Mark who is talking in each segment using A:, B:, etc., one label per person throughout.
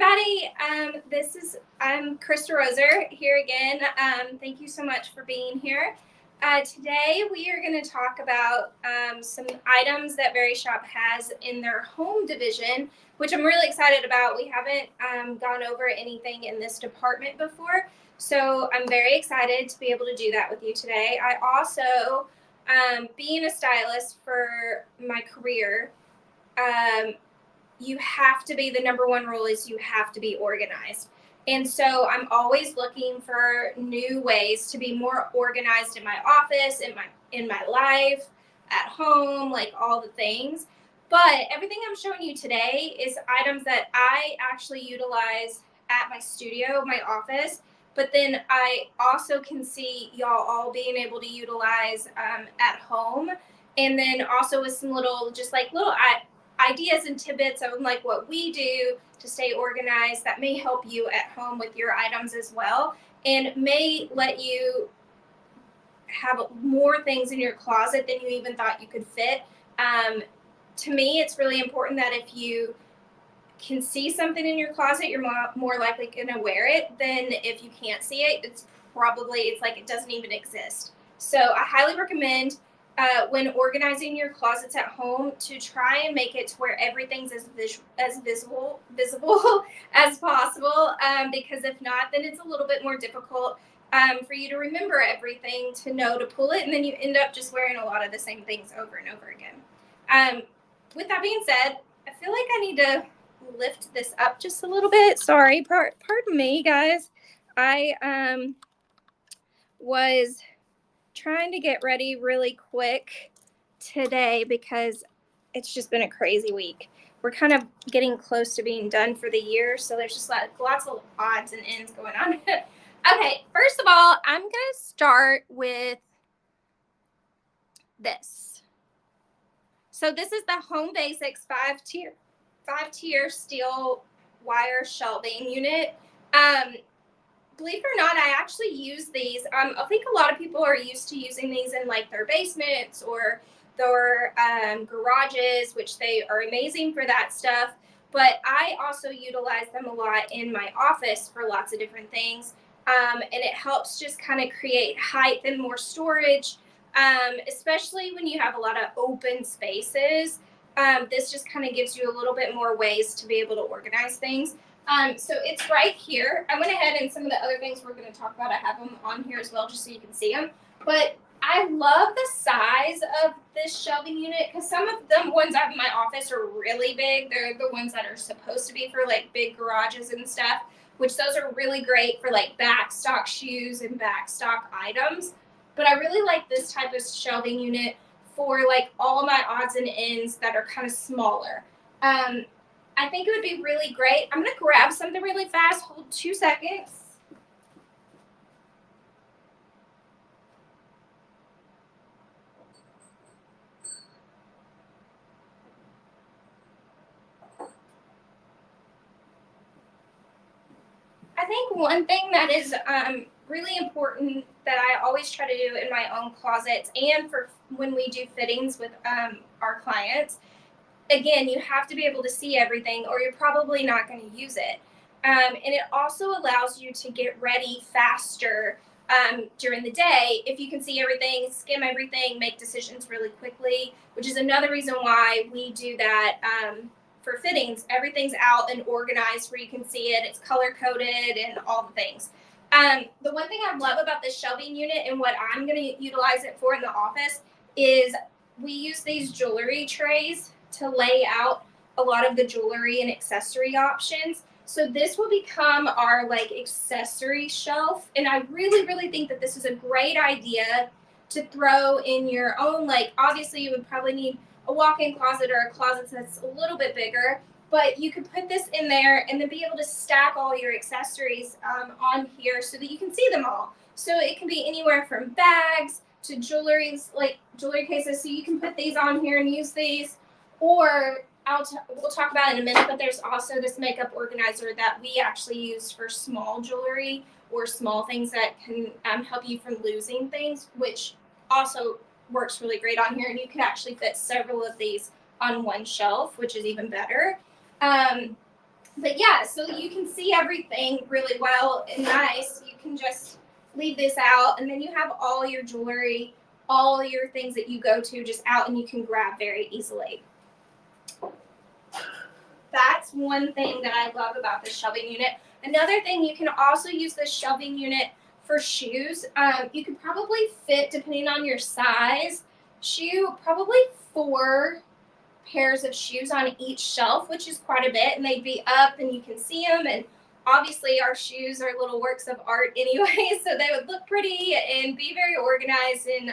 A: everybody. I'm Krista Roser here again. Thank you so much for being here. Today we are going to talk about some items that Verishop has in their home division, which I'm really excited about. We haven't gone over anything in this department before, so I'm very excited to be able to do that with you today. I also, being a stylist for my career, you have to be, the number one rule is you have to be organized. And so I'm always looking for new ways to be more organized in my office, in my life, at home, like all the things. But everything I'm showing you today is items that I actually utilize at my studio, my office. But then I also can see y'all all being able to utilize at home. And then also with some little ideas and tidbits of like what we do to stay organized that may help you at home with your items as well, and may let you have more things in your closet than you even thought you could fit. To me, it's really important that if you can see something in your closet, you're more likely going to wear it than if you can't see it. It's like it doesn't even exist. So I highly recommend when organizing your closets at home to try and make it to where everything's as visible as possible, because if not, then it's a little bit more difficult for you to remember everything, to know to pull it, and then you end up just wearing a lot of the same things over and over again. With that being said, I feel like I need to lift this up just a little bit. Sorry, pardon me, guys. I was trying to get ready really quick today because it's just been a crazy week. We're kind of getting close to being done for the year, so there's just lots of odds and ends going on. Okay, first of all, I'm going to start with this. So this is the Home Basics 5-tier steel wire shelving unit. Believe it or not, I actually use these. I think a lot of people are used to using these in like their basements or their garages, which they are amazing for that stuff. But I also utilize them a lot in my office for lots of different things. And it helps just kind of create height and more storage, especially when you have a lot of open spaces. This just kind of gives you a little bit more ways to be able to organize things. So it's right here. I went ahead and some of the other things we're going to talk about, I have them on here as well, just so you can see them. But I love the size of this shelving unit because some of the ones I have in my office are really big. They're the ones that are supposed to be for like big garages and stuff, which those are really great for like backstock shoes and backstock items. But I really like this type of shelving unit for like all my odds and ends that are kind of smaller. I think it would be really great. I'm going to grab something really fast. Hold 2 seconds. I think one thing that is really important that I always try to do in my own closets and for when we do fittings with our clients, again, you have to be able to see everything or you're probably not going to use it. And it also allows you to get ready faster during the day if you can see everything, skim everything, make decisions really quickly, which is another reason why we do that for fittings. Everything's out and organized where you can see it. It's color-coded and all the things. The one thing I love about this shelving unit and what I'm going to utilize it for in the office is we use these jewelry trays to lay out a lot of the jewelry and accessory options. So this will become our like accessory shelf. And I really, really think that this is a great idea to throw in your own, like obviously you would probably need a walk-in closet or a closet that's a little bit bigger, but you could put this in there and then be able to stack all your accessories on here so that you can see them all. So it can be anywhere from bags to jewelries, like jewelry cases. So you can put these on here and use these. Or we'll talk about it in a minute, but there's also this makeup organizer that we actually use for small jewelry or small things that can help you from losing things, which also works really great on here. And you can actually fit several of these on one shelf, which is even better. But yeah, so you can see everything really well and nice. You can just leave this out, and then you have all your jewelry, all your things that you go to just out, and you can grab very easily. That's one thing that I love about the shelving unit. Another thing, you can also use the shelving unit for shoes. You could probably fit, depending on your size, probably 4 pairs of shoes on each shelf, which is quite a bit, and they'd be up and you can see them. And obviously our shoes are little works of art anyway, so they would look pretty and be very organized, and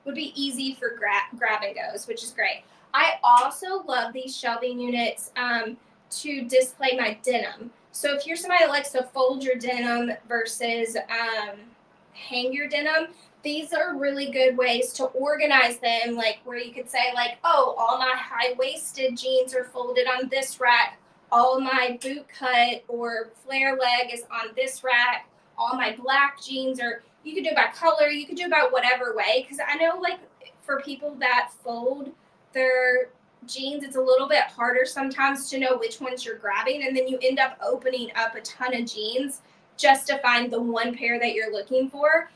A: would be easy for grab and goes, which is great. I also love these shelving units to display my denim. So if you're somebody that likes to fold your denim versus hang your denim, these are really good ways to organize them, like where you could say, like, oh, all my high-waisted jeans are folded on this rack, all my boot cut or flare leg is on this rack, all my black jeans are, you could do by color, you could do by whatever way, because I know, like, for people that fold their jeans, it's a little bit harder sometimes to know which ones you're grabbing, and then you end up opening up a ton of jeans just to find the one pair that you're looking for.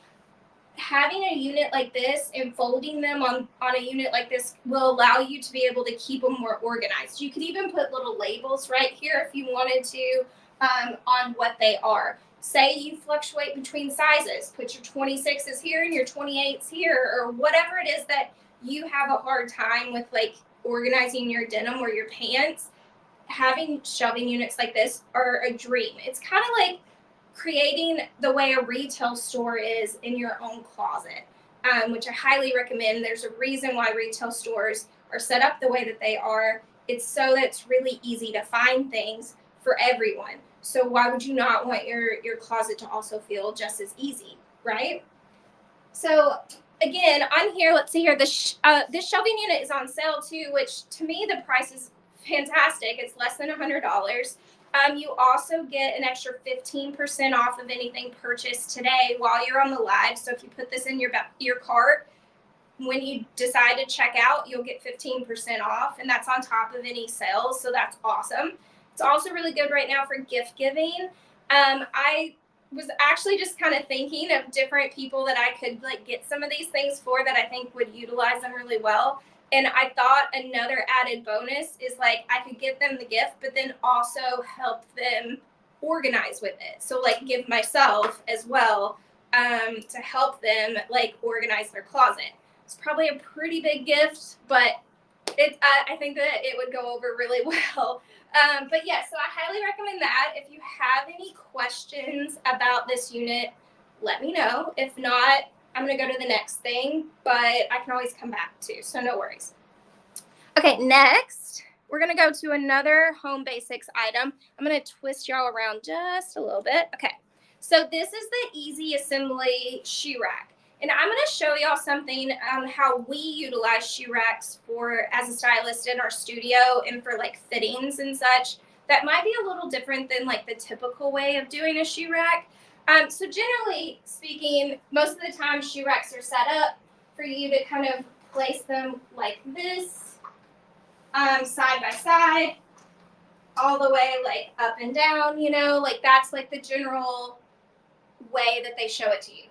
A: Having a unit like this and folding them on a unit like this will allow you to be able to keep them more organized. You could even put little labels right here if you wanted to on what they are. Say you fluctuate between sizes, put your 26s here and your 28s here, or whatever it is that you have a hard time with, like organizing your denim or your pants. Having shelving units like this are a dream. It's kind of like creating the way a retail store is in your own closet, which I highly recommend. There's a reason why retail stores are set up the way that they are. It's so that it's really easy to find things for everyone. So why would you not want your closet to also feel just as easy, right? So again, on here, let's see here. This shelving unit is on sale too, which to me the price is fantastic. It's less than $100. You also get an extra 15% off of anything purchased today while you're on the live. So if you put this in your cart, when you decide to check out, you'll get 15% off, and that's on top of any sales. So that's awesome. It's also really good right now for gift giving. I was actually just kind of thinking of different people that I could like get some of these things for that I think would utilize them really well. And I thought another added bonus is like I could give them the gift, but then also help them organize with it. So like give myself as well to help them like organize their closet. It's probably a pretty big gift, but I think that it would go over really well. But yeah, so I highly recommend that. If you have any questions about this unit, let me know. If not, I'm going to go to the next thing, but I can always come back too, so no worries. Okay, next, we're going to go to another home basics item. I'm going to twist y'all around just a little bit. Okay, so this is the easy assembly shoe rack. And I'm going to show y'all something how we utilize shoe racks as a stylist in our studio and for like fittings and such. That might be a little different than like the typical way of doing a shoe rack. So generally speaking, most of the time shoe racks are set up for you to kind of place them like this, side by side, all the way like up and down, like that's like the general way that they show it to you.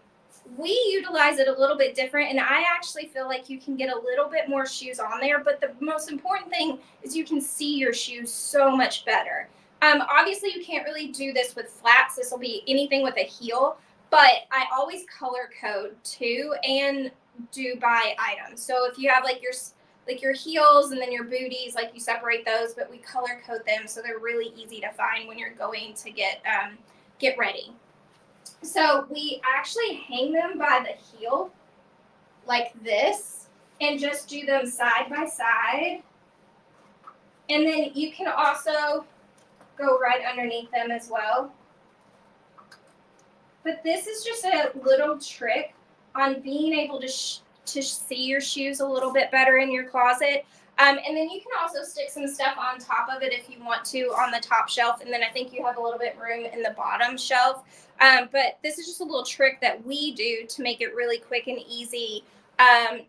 A: We utilize it a little bit different, and I actually feel like you can get a little bit more shoes on there, but the most important thing is you can see your shoes so much better. Obviously, you can't really do this with flats. This will be anything with a heel, but I always color code too and do by item. So if you have like your heels and then your booties, like you separate those, but we color code them so they're really easy to find when you're going to get ready. So we actually hang them by the heel like this and just do them side by side. And then you can also go right underneath them as well. But this is just a little trick on being able to see your shoes a little bit better in your closet. And then you can also stick some stuff on top of it if you want to on the top shelf. And then I think you have a little bit room in the bottom shelf. But this is just a little trick that we do to make it really quick and easy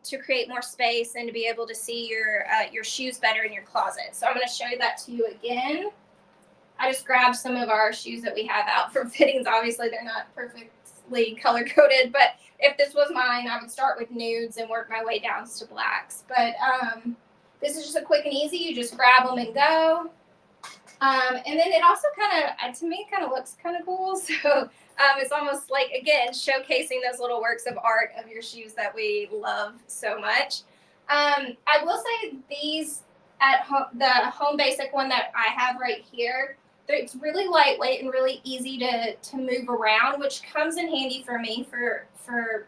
A: to create more space and to be able to see your shoes better in your closet. So I'm going to show you that to you again. I just grabbed some of our shoes that we have out for fittings. Obviously, they're not perfectly color coded, but if this was mine, I would start with nudes and work my way down to blacks. But this is just a quick and easy. You just grab them and go. And then it also kind of, to me, kind of looks kind of cool. So it's almost like, again, showcasing those little works of art of your shoes that we love so much. I will say these at home, the Home Basic one that I have right here, it's really lightweight and really easy to move around, which comes in handy for me for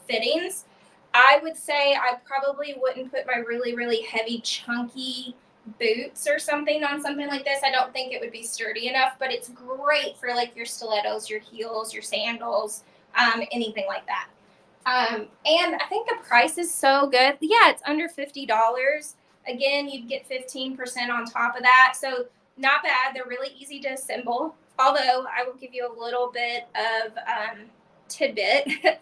A: fittings. I would say I probably wouldn't put my really, really heavy, chunky boots or something on something like this. I don't think it would be sturdy enough, but it's great for like your stilettos, your heels, your sandals, anything like that. And I think the price is so good. Yeah, it's under $50. Again, you'd get 15% on top of that. So not bad. They're really easy to assemble. Although I will give you a little bit of tidbit.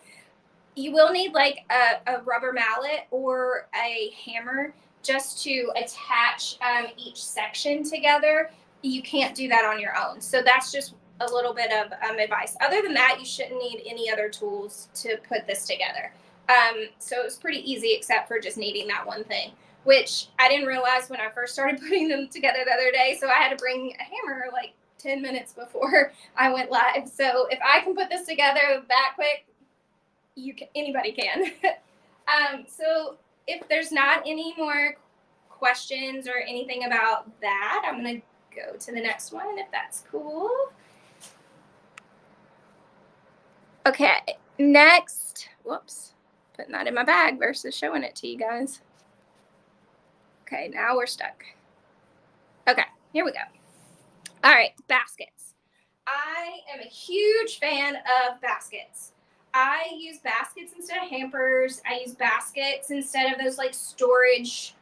A: You will need like a rubber mallet or a hammer just to attach each section together. You can't do that on your own. So that's just a little bit of advice. Other than that, you shouldn't need any other tools to put this together. So it was pretty easy except for just needing that one thing, which I didn't realize when I first started putting them together the other day. So I had to bring a hammer like 10 minutes before I went live. So if I can put this together that quick, anybody can. So if there's not any more questions or anything about that, I'm going to go to the next one if that's cool. Okay, next, whoops, putting that in my bag versus showing it to you guys. Okay, now we're stuck. Okay, here we go. All right, baskets. I am a huge fan of baskets. I use baskets instead of hampers. I use baskets instead of those like storage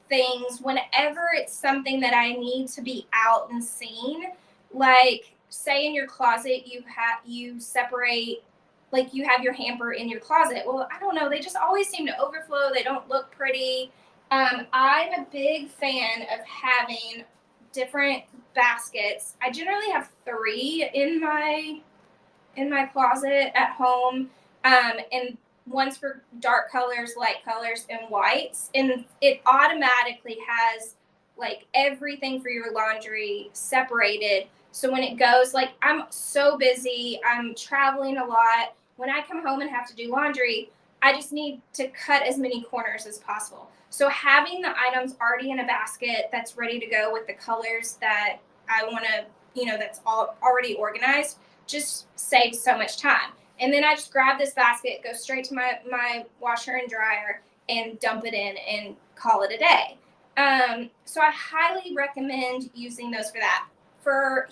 A: things whenever it's something that I need to be out and seen. Like say in your closet you separate, like you have your hamper in your closet. Well, I don't know, they just always seem to overflow. They don't look pretty. I'm a big fan of having different baskets. I generally have 3 in my closet at home, and one's for dark colors, light colors, and whites. And it automatically has like everything for your laundry separated. So when it goes, like I'm so busy, I'm traveling a lot. When I come home and have to do laundry, I just need to cut as many corners as possible. So having the items already in a basket that's ready to go with the colors that I want to, that's all already organized, just saves so much time. And then I just grab this basket, go straight to my washer and dryer, and dump it in and call it a day. So I highly recommend using those for that. For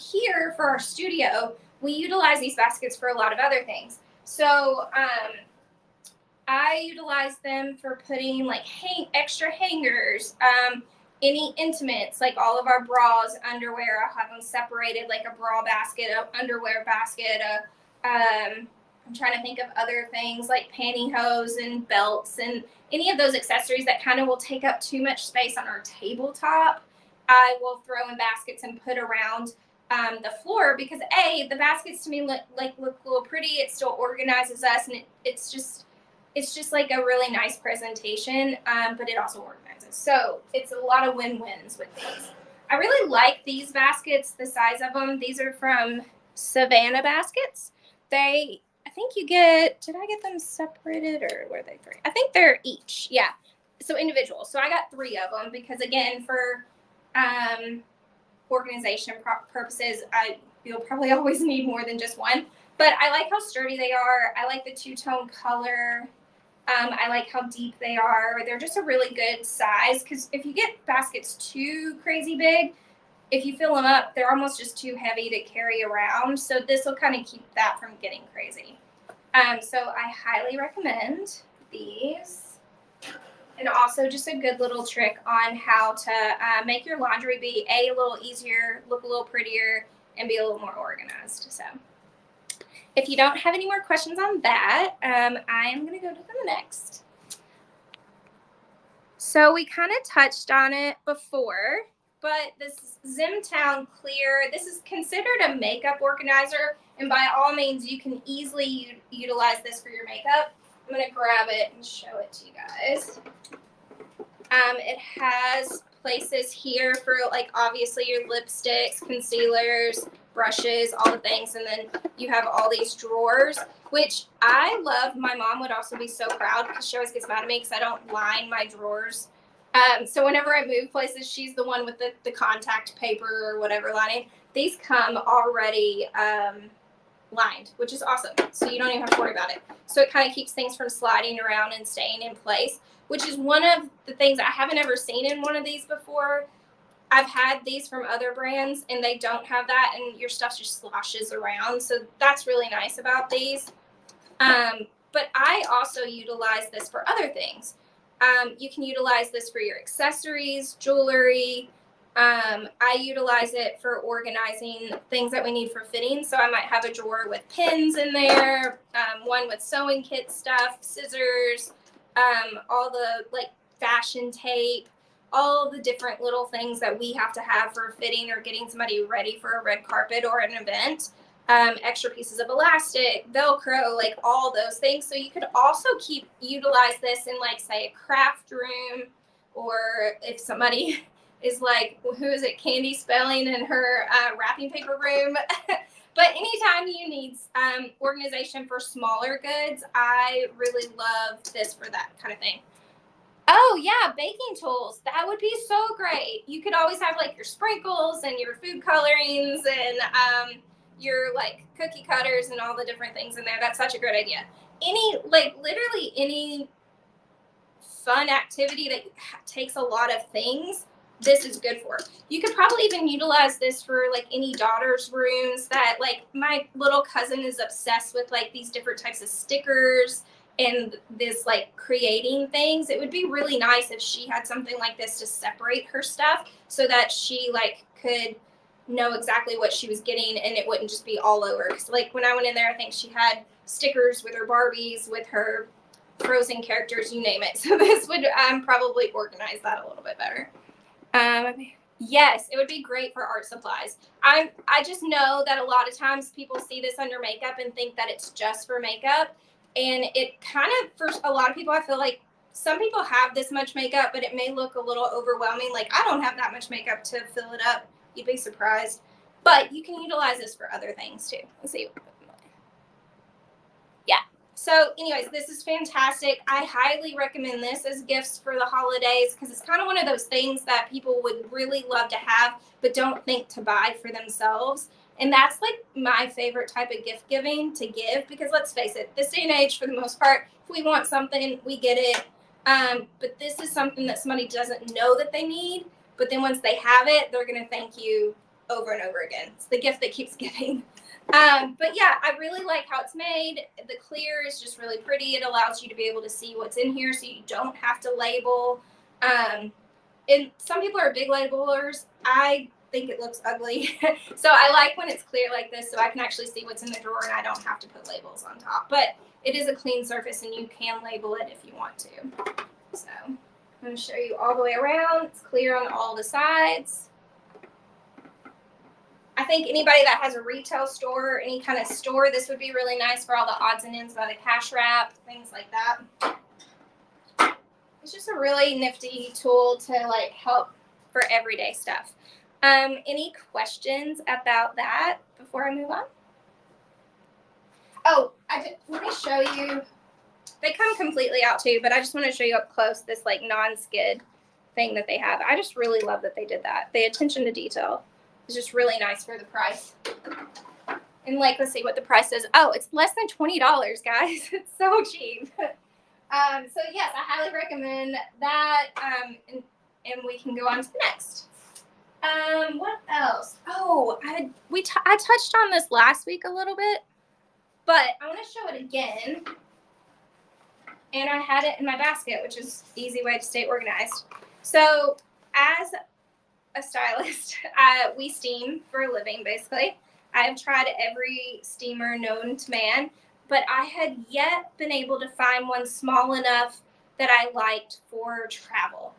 A: our studio, we utilize these baskets for a lot of other things. So I utilize them for putting like extra hangers, any intimates, like all of our bras, underwear. I'll have them separated, like a bra basket, a underwear basket. I'm trying to think of other things like pantyhose and belts and any of those accessories that kind of will take up too much space on our tabletop. I will throw in baskets and put around the floor because the baskets to me look a little pretty. It still organizes us, and it's just like a really nice presentation, but it also organizes. So it's a lot of win-wins with these. I really like these baskets, the size of them. These are from Savannah Baskets. I think did I get them separated or were they 3? I think they're each, yeah. So individual. So I got 3 of them because again, for organization purposes, you'll probably always need more than just one. But I like how sturdy they are. I like the 2-tone color. I like how deep they are. They're just a really good size because if you get baskets too crazy big, if you fill them up, they're almost just too heavy to carry around. So this will kind of keep that from getting crazy. So I highly recommend these. And also just a good little trick on how to make your laundry be a little easier, look a little prettier, and be a little more organized. So if you don't have any more questions on that, I am going to go to the next. So we kind of touched on it before, but this Zimtown Clear, this is considered a makeup organizer, and by all means, you can easily utilize this for your makeup. I'm going to grab it and show it to you guys. It has places here for, like, obviously your lipsticks, concealers, brushes, all the things, and then you have all these drawers, which I love. My mom would also be so proud because she always gets mad at me because I don't line my drawers. So whenever I move places, she's the one with the contact paper or whatever lining. These come already lined, which is awesome. So you don't even have to worry about it. So it kind of keeps things from sliding around and staying in place, which is one of the things I haven't ever seen in one of these before. I've had these from other brands and they don't have that, and your stuff just sloshes around. So that's really nice about these. But I also utilize this for other things. You can utilize this for your accessories, jewelry. I utilize it for organizing things that we need for fitting. So I might have a drawer with pins in there, one with sewing kit stuff, scissors, all the like fashion tape, all the different little things that we have to have for fitting or getting somebody ready for a red carpet or an event. Extra pieces of elastic, Velcro, like all those things. So you could also utilize this in, like, say, a craft room, or if somebody is like, who is it, candy spelling in her wrapping paper room. But anytime you need organization for smaller goods, I really love this for that kind of thing. Oh yeah, baking tools. That would be so great. You could always have like your sprinkles and your food colorings and your like cookie cutters and all the different things in there. That's such a great idea. Literally any fun activity that takes a lot of things, this is good for. You could probably even utilize this for like any daughter's rooms. That, like, my little cousin is obsessed with like these different types of stickers and this like creating things. It would be really nice if she had something like this to separate her stuff so that she like could know exactly what she was getting and it wouldn't just be all over. Because like when I went in there, I think she had stickers with her Barbies, with her Frozen characters, you name it. So this would probably organize that a little bit better. Yes, it would be great for art supplies. I just know that a lot of times people see this under makeup and think that it's just for makeup. And it kind of, for a lot of people, I feel like some people have this much makeup, but it may look a little overwhelming. Like, I don't have that much makeup to fill it up. You'd be surprised. But you can utilize this for other things too. Let's see. Yeah. So anyways, this is fantastic. I highly recommend this as gifts for the holidays because it's kind of one of those things that people would really love to have but don't think to buy for themselves. And that's like my favorite type of gift giving to give, because let's face it, this day and age, for the most part, if we want something, we get it. But this is something that somebody doesn't know that they need, but then once they have it, they're going to thank you over and over again. It's the gift that keeps giving. But yeah, I really like how it's made. The clear is just really pretty. It allows you to be able to see what's in here so you don't have to label. And some people are big labelers. I think it looks ugly. So I like when it's clear like this so I can actually see what's in the drawer and I don't have to put labels on top. But it is a clean surface and you can label it if you want to. So I'm going to show you all the way around. It's clear on all the sides. I think anybody that has a retail store or any kind of store, this would be really nice for all the odds and ends by the cash wrap, things like that. It's just a really nifty tool to like help for everyday stuff. Any questions about that before I move on? Oh, let me show you. They come completely out too, but I just want to show you up close this like non-skid thing that they have. I just really love that they did that. The attention to detail is just really nice for the price. And like, let's see what the price is. Oh, it's less than $20, guys. It's so cheap. So yes, I highly recommend that. And we can go on to the next. What else? Oh, I touched on this last week a little bit, but I want to show it again. And I had it in my basket, which is an easy way to stay organized. So as a stylist, we steam for a living, basically. I've tried every steamer known to man, but I had yet been able to find one small enough that I liked for travel.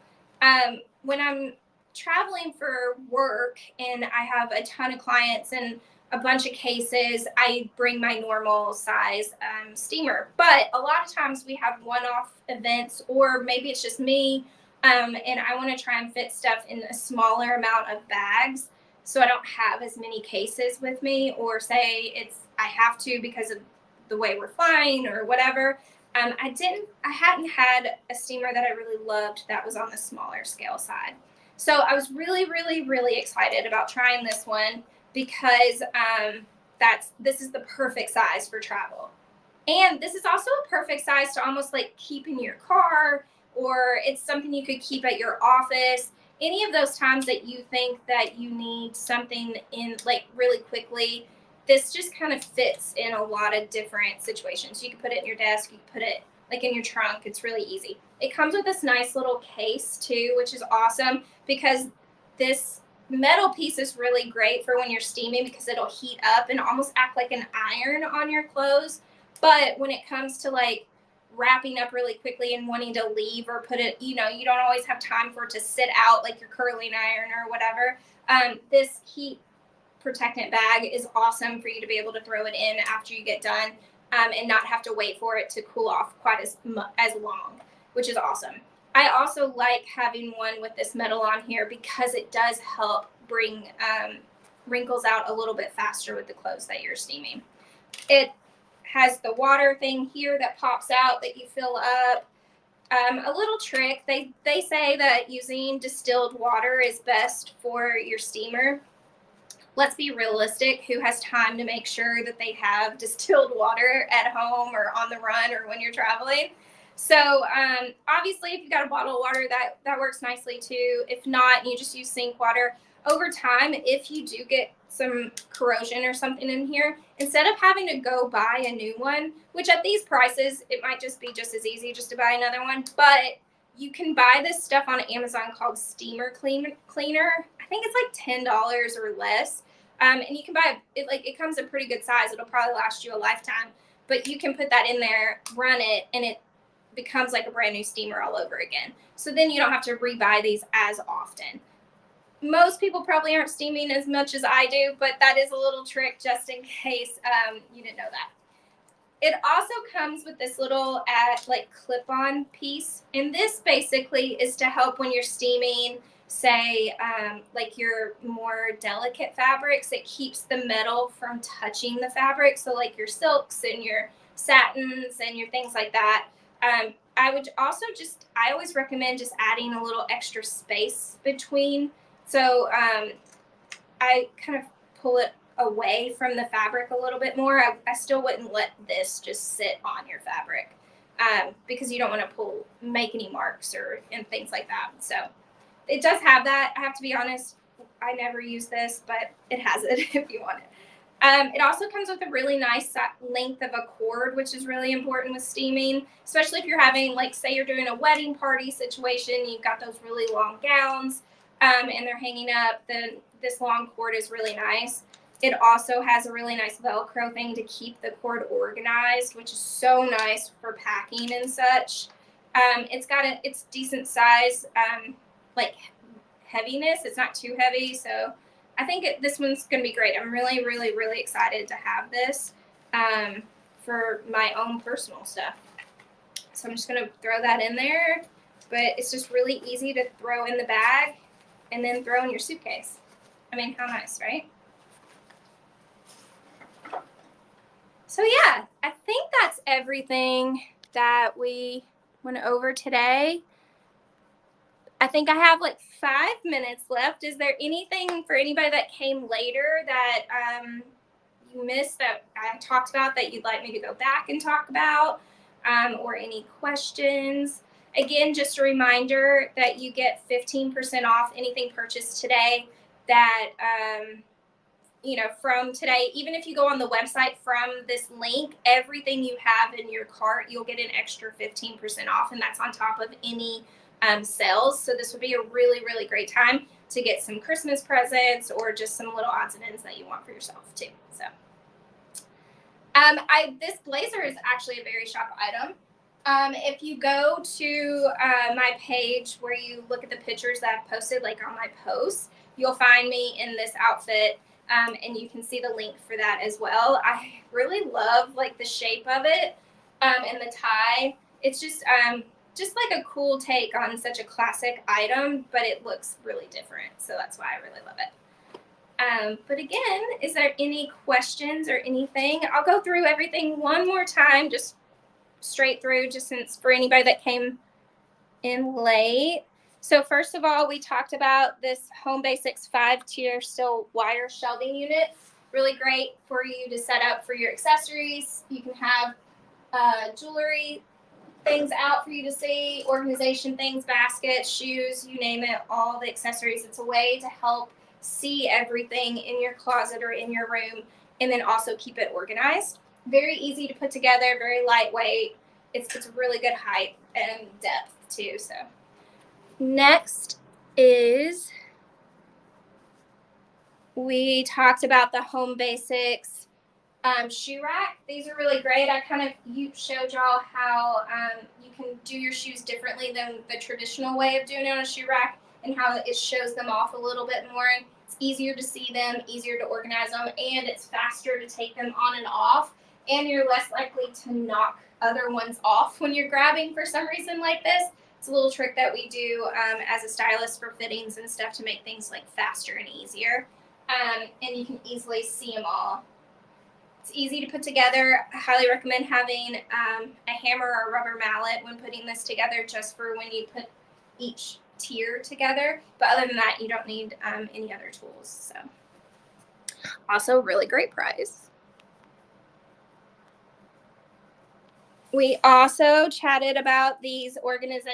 A: When I'm traveling for work and I have a ton of clients and a bunch of cases, I bring my normal size steamer. But a lot of times we have one-off events, or maybe it's just me, and I want to try and fit stuff in a smaller amount of bags, so I don't have as many cases with me, or say I have to because of the way we're flying or whatever. I hadn't had a steamer that I really loved that was on the smaller scale side. So I was really, really, really excited about trying this one because this is the perfect size for travel. And this is also a perfect size to almost like keep in your car, or it's something you could keep at your office. Any of those times that you think that you need something in like really quickly, this just kind of fits in a lot of different situations. You can put it in your desk, you can put it like in your trunk. It's really easy. It comes with this nice little case too, which is awesome because this metal piece is really great for when you're steaming because it'll heat up and almost act like an iron on your clothes. But when it comes to like wrapping up really quickly and wanting to leave or put it, you don't always have time for it to sit out like your curling iron or whatever. This heat protectant bag is awesome for you to be able to throw it in after you get done, and not have to wait for it to cool off quite as long, which is awesome. I also like having one with this metal on here because it does help bring wrinkles out a little bit faster with the clothes that you're steaming. It has the water thing here that pops out that you fill up. A little trick, they say that using distilled water is best for your steamer. Let's be realistic. Who has time to make sure that they have distilled water at home or on the run or when you're traveling? So obviously, if you got a bottle of water, that works nicely too. If not, you just use sink water. Over time, if you do get some corrosion or something in here, instead of having to go buy a new one, which at these prices, it might just be just as easy just to buy another one, but you can buy this stuff on Amazon called steamer cleaner. I think it's like $10 or less. And you can buy it, like it comes in pretty good size. It'll probably last you a lifetime, but you can put that in there, run it, and it becomes like a brand new steamer all over again. So then you don't have to rebuy these as often. Most people probably aren't steaming as much as I do, but that is a little trick just in case you didn't know that. It also comes with this little like clip-on piece, and this basically is to help when you're steaming, say like your more delicate fabrics. It keeps the metal from touching the fabric, so like your silks and your satins and your things like that. I would also I always recommend just adding a little extra space between. So I kind of pull it away from the fabric a little bit more. I still wouldn't let this just sit on your fabric because you don't want to make any marks and things like that. So it does have that. I have to be honest, I never use this, but it has it if you want it. It also comes with a really nice length of a cord, which is really important with steaming, especially if you're having, like, say you're doing a wedding party situation, you've got those really long gowns and they're hanging up, then this long cord is really nice. It also has a really nice Velcro thing to keep the cord organized, which is so nice for packing and such. It's decent size, like heaviness. It's not too heavy, so I think this one's going to be great. I'm really, really, really excited to have this for my own personal stuff. So I'm just going to throw that in there, but it's just really easy to throw in the bag and then throw in your suitcase. I mean, how nice, right? So yeah, I think that's everything that we went over today. I think I have like 5 minutes left. Is there anything for anybody that came later that you missed that I talked about that you'd like me to go back and talk about, or any questions? Again, just a reminder that you get 15% off anything purchased today that, from today. Even if you go on the website from this link, everything you have in your cart, you'll get an extra 15% off, and that's on top of any sales. So this would be a really, really great time to get some Christmas presents or just some little odds and ends that you want for yourself too. So this blazer is actually a Verishop item. If you go to my page where you look at the pictures that I've posted, like on my posts, you'll find me in this outfit, and you can see the link for that as well. I really love like the shape of it, and the tie. It's just like a cool take on such a classic item, but it looks really different. So that's why I really love it. But again, is there any questions or anything? I'll go through everything one more time, just straight through, just since for anybody that came in late. So first of all, we talked about this Home Basics 5-tier steel wire shelving unit. Really great for you to set up for your accessories. You can have jewelry things out for you to see, organization things, baskets, shoes, you name it, all the accessories. It's a way to help see everything in your closet or in your room, and then also keep it organized. Very easy to put together, very lightweight. It's a really good height and depth too. So next is, we talked about the Home Basics shoe rack. These are really great. I kind of showed y'all how you can do your shoes differently than the traditional way of doing it on a shoe rack, and how it shows them off a little bit more. It's easier to see them, easier to organize them, and it's faster to take them on and off, and you're less likely to knock other ones off when you're grabbing for some reason like this. It's a little trick that we do as a stylist for fittings and stuff to make things like faster and easier, and you can easily see them all. It's easy to put together. I highly recommend having a hammer or a rubber mallet when putting this together, just for when you put each tier together. But other than that, you don't need any other tools. So also really great price. We also chatted about these organized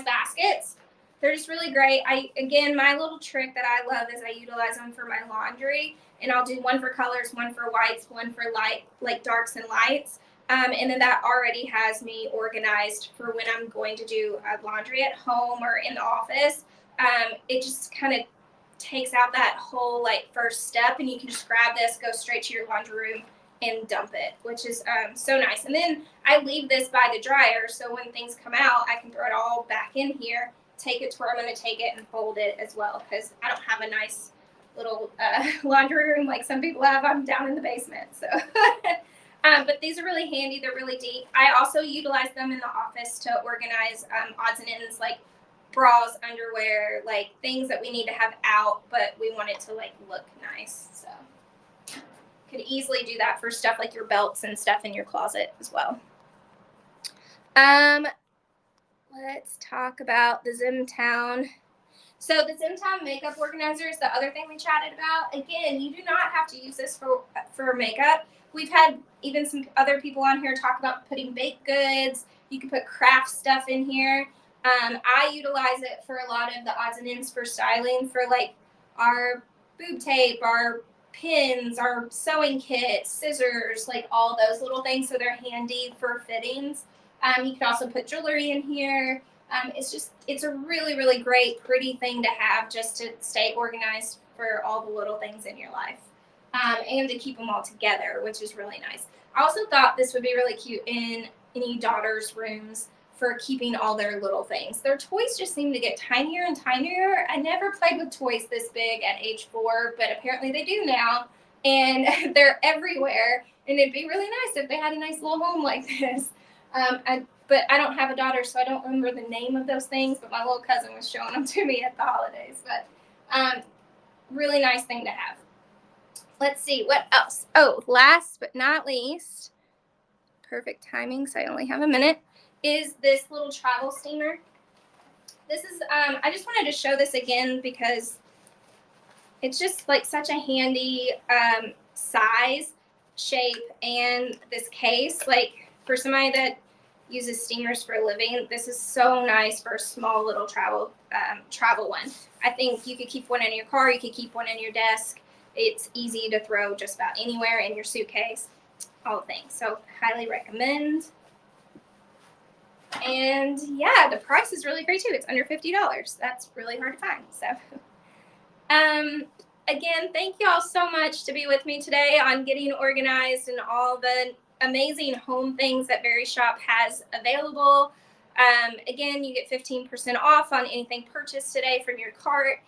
A: baskets. They're just really great. Again, my little trick that I love is I utilize them for my laundry, and I'll do one for colors, one for whites, one for like darks and lights. And then that already has me organized for when I'm going to do laundry at home or in the office. It just kind of takes out that whole like first step, and you can just grab this, go straight to your laundry room, and dump it, which is so nice. And then I leave this by the dryer, so when things come out, I can throw it all back in here, take it to where I'm going to take it, and fold it as well, because I don't have a nice little laundry room like some people have. I'm down in the basement. So but these are really handy. They're really deep. I also utilize them in the office to organize odds and ends, like bras, underwear, like things that we need to have out, but we want it to like look nice. So could easily do that for stuff like your belts and stuff in your closet as well. Let's talk about the Zimtown. So the Zimtown makeup organizer is the other thing we chatted about. Again, you do not have to use this for makeup. We've had even some other people on here talk about putting baked goods. You can put craft stuff in here. I utilize it for a lot of the odds and ends for styling, for like our boob tape, our pins, our sewing kits, scissors, like all those little things, so they're handy for fittings. You can also put jewelry in here. It's a really, really great, pretty thing to have, just to stay organized for all the little things in your life, and to keep them all together, which is really nice. I also thought this would be really cute in any daughter's rooms for keeping all their little things. Their toys just seem to get tinier and tinier. I never played with toys this big at age 4, but apparently they do now, and they're everywhere, and it'd be really nice if they had a nice little home like this. But I don't have a daughter, so I don't remember the name of those things, but my little cousin was showing them to me at the holidays. But really nice thing to have. Let's see, what else? Oh, last but not least, perfect timing, so I only have a minute, is this little travel steamer. This is, I just wanted to show this again because it's just like such a handy size, shape, and this case, like for somebody that uses steamers for a living, this is so nice for a small little travel one. I think you could keep one in your car, you could keep one in your desk. It's easy to throw just about anywhere in your suitcase, all things. So highly recommend. And yeah, the price is really great too. It's under $50. That's really hard to find. So again, thank you all so much to be with me today on getting organized and all the amazing home things that Verishop has available. Again, you get 15% off on anything purchased today from your cart.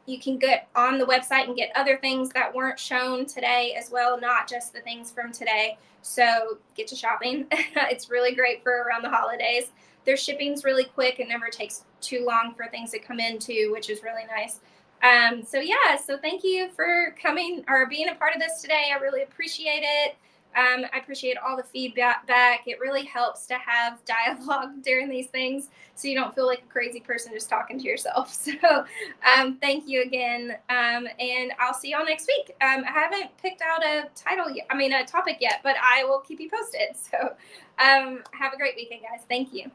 A: You can get on the website and get other things that weren't shown today as well, not just the things from today. So get to shopping. It's really great for around the holidays. Their shipping's really quick. It never takes too long for things to come in too, which is really nice. So thank you for coming or being a part of this today. I really appreciate it. I appreciate all the feedback. It really helps to have dialogue during these things so you don't feel like a crazy person just talking to yourself. So thank you again. And I'll see y'all next week. I haven't picked out a topic yet, but I will keep you posted. So have a great weekend, guys. Thank you.